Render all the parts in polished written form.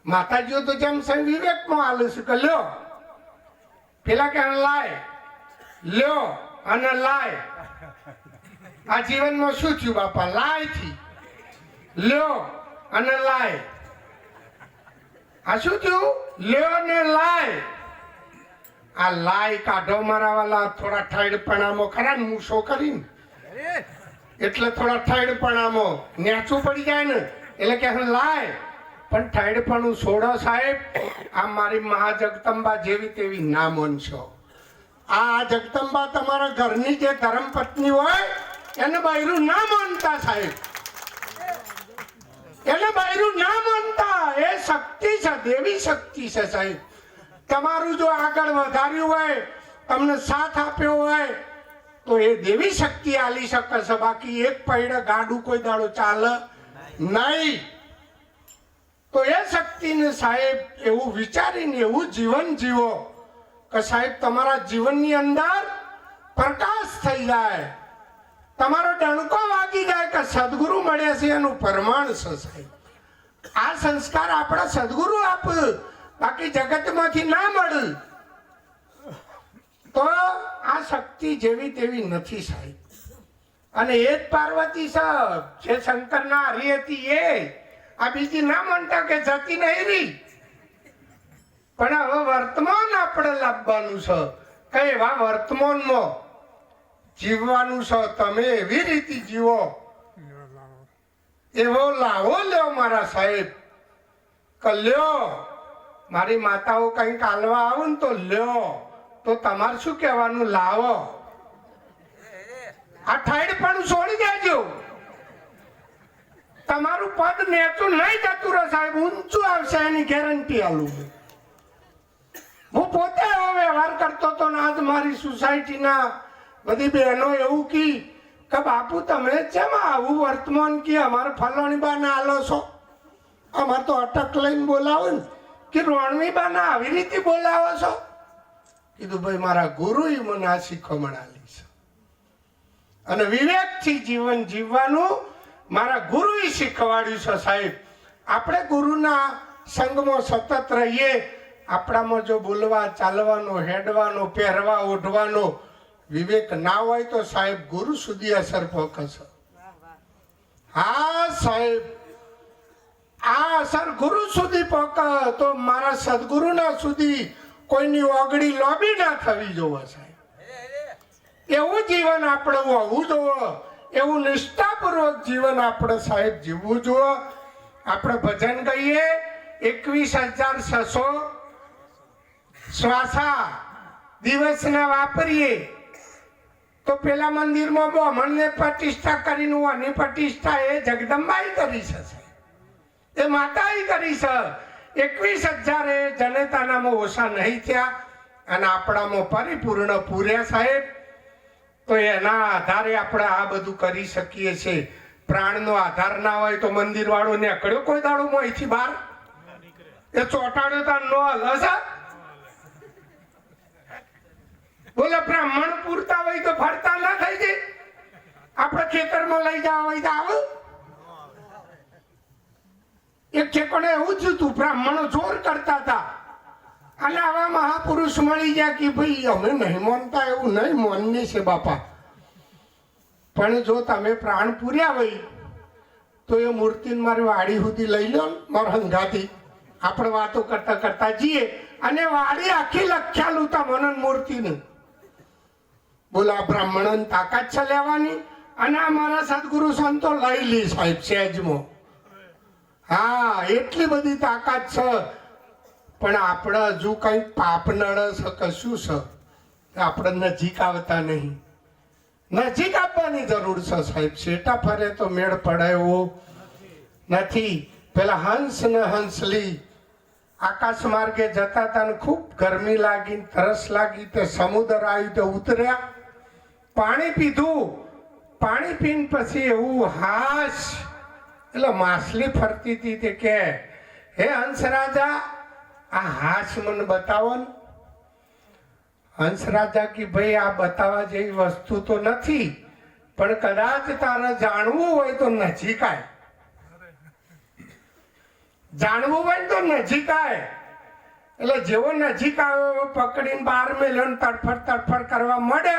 માતાજીઓ તો જેમ સ્વયં વિવેકમાં હાલે છે કે લ્યો પેલા કે લાય લ્યો અને લાય. આ જીવનમાં શું થયું બાપા? લાય થી લ્યો અને લાય. આ શું થયું? લ્યો ને લાય. આ લાય કાઢો મારા વાલા. થોડા ઠાઈડપણામો ખરા ને મૂસો કરીને એટલે થોડા ઠાઈડપણામો નેચું પડી જાય ને એટલે કે લાય. પણ ઠાઈડપણું છોડો સાહેબ. આ મારી મહાજગદંબા જેવી તેવી ના માનશો. આ જગદંબા તમારા ઘરની જે ધર્મપત્ની હોય એને બૈરું ના માનતા સાહેબ. એને બૈરું ના માનતા. એ શક્તિ છે, દેવી શક્તિ છે સાહેબ. તમારું જો આગળ વધાર્યું હોય, તમને સાથ આપ્યો હોય તો એ દેવી શક્તિ આલી શકે છે. બાકી એક પૈડે ગાડું કોઈ દાડો ચાલે નહીં. તો એ શક્તિને સાહેબ એવું વિચારીને એવું જીવન જીવો કે સાહેબ તમારા જીવનની અંદર પ્રકાશ થઈ જાય. તમારો ડણકો વાગી જાય કે સદગુરુ મળ્યા છે એનું પ્રમાણ છે સાહેબ. આ સંસ્કાર આપણા સદગુરુ આપે, બાકી જગતમાંથી ના મળે. તો આ શક્તિ જેવી તેવી નથી સાહેબ. અને એ જ પાર્વતી સાહેબ જે શંકરના હરી હતી એ. આ બીજી ના માનતા કે જતી નહીં રહી. પણ હવે વર્તમાન આપણે લાવવાનું છે. કઈ એવા વર્તમાનમાં જીવવાનું છે. તમે એવી રીતે જીવો, એવો લાવો લ્યો મારા સાહેબ. કલ્યો મારી માતાઓ કઈક હાલવા આવો ને તો લ્યો. તો તમારે શું કહેવાનું? લાવો. આ ઠાઈડ પણ છોડી દેજો. તમારું પદ નેચું નહીં જતું રહે સાહેબ, ઊંચું આવશે એની ગેરંટી આલું. હું પોતે એવો વ્યવહાર કરતો હતો ને આજ મારી સોસાયટીના બધી બહેનો એવું કી કે બાપુ તમે કેમ આવું વર્તમાન કે અમારે ફલાણી બાને આલો છો? અમારે તો અટક લઈને બોલાવો ને કે રોણવી બાને આવી રીતે બોલાવો છો. કીધું ભાઈ મારા ગુરુએ મને આ શીખવણ આલી છે અને વિવેકથી જીવન જીવવાનું મારા ગુરુએ શીખવાડ્યું છે સાહેબ. આપણે ગુરુના સંગમાં સતત રહીએ. આપણામાં જો બોલવા ચાલવાનો, હેડવાનો, પહેરવા ઓઢવાનો વિવેક ના હોય તો સાહેબ ગુરુ સુધી અસર પહોંચશે. હા સાહેબ, આ અસર ગુરુ સુધી પહોંચે તો મારા સદગુરુના સુધી કોઈની ઓગળી લોબી ના થવી જોવે સાહેબ. એવું જીવન આપણે હોવું જોવે. એવું નિષ્ઠાપૂર્વક જીવન આપણે સાહેબ જીવવું જોઈએ. આપણે ભજન કહીએ 21,600 શ્વાસા દિવસના વાપરીએ તો પેલા મંદિરમાં બ્રાહ્મણને પ્રતિષ્ઠા કરીને આની પ્રતિષ્ઠા એ જગદંબાઈ કરી છે, એ માતાએ કરી છે. 21,000 એ જનેતાનામાં ઓછા નહીં થયા અને આપણામાં પરિપૂર્ણ પૂર્યા સાહેબ. તો એના આધારે આપણે આ બધું કરી શકીએ છીએ. પ્રાણનો આધાર ના હોય તો મંદિર વાળો નીકળ્યો કોઈ દાડો અહીંથી બહાર? એ ચોટાડ્યો તો નો હલશે. બોલે બ્રાહ્મણ પૂરતા હોય તો ફરતા ના થઈ જાય. આપણે ખેતરમાં લઈ જવા હોય તો આવું. એક ઠેકોને એવું જ હતું, બ્રાહ્મણો જોર કરતા હતા અને આવા મહાપુરુષ મળી ગયા કે ભાઈ અમે નહીં માનતા, એવું નહીં માનીએ છે બાપા, પણ જો તમે પ્રાણ પૂર્યા હોય તો એ મૂર્તિને મારી વાડી સુધી લઈ લો ને મારા હંગાથી. આપણે વાતો કરતા કરતા જઈએ અને વાડી આખી લખ્યાલું તા મને મૂર્તિને. બોલા બ્રાહ્મણ તાકાત છે લેવાની અને અમારા સદગુરુ સંતો લઈ લી સાહેબ સહેજમાં. હા એટલી બધી તાકાત છે. પણ આપણે હજુ કઈ પાપ નડે છે કશું છે આપણે નજીક આવતા નહીં. નજીક આવવાની જરૂર છે સાહેબ. શેટા ફરે તો મેળ પડાયો નથી. પેલા હંસ ને હંસલી આકાશ માર્ગે જતા હતા ને ખૂબ ગરમી લાગી, તરસ લાગી, તે સમુદ્ર આવ્યું તો ઉતર્યા, પાણી પીધું. પાણી પીને પછી એવું હાશ એટલે માછલી ફરતી હતી તે કે હે હંસ રાજા આ હાશ મને બતાવો ને. હંસ રાજા કે ભાઈ આ બતાવવા જેવી વસ્તુ તો નથી, પણ કદાચ તારે જાણવું હોય તો નજીક આય. જાણવું હોય ને તો નજીક આવે. એટલે જેવો નજીક આવ્યો એવો પકડીને બહાર મેલ્યો ને તડફડ તડફડ કરવા મળે.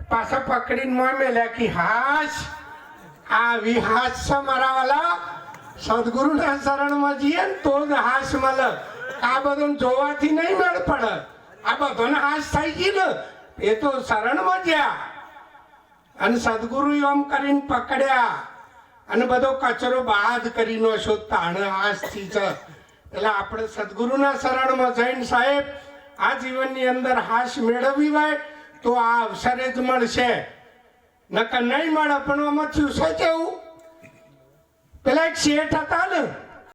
પાછા પકડીને મોં મેલ્યા કે હાશ આવી હાશ છે મારા વાલા. સદગુરુના શરણમાં જઈએ ને તો જ હાશ મળે. આ બધું જોવાથી નહીં મેળ પડે. આ બધોને હાશ થઈ ગઈ ને એ તો શરણમાં ગયા અને સદગુરુ એમ કરીને પકડ્યા અને બધો કચરો બાદ કરીને શો તાણે હાશથી છે. એટલે આપણે સદગુરુના શરણમાં જઈને સાહેબ આ જીવનની અંદર હાશ મેળવવી હોય તો આ અવસરે જ મળશે, નકર નહીં મળે. પણ આમાં થયું છે કેવું, પેલા એક શેઠ હતા ને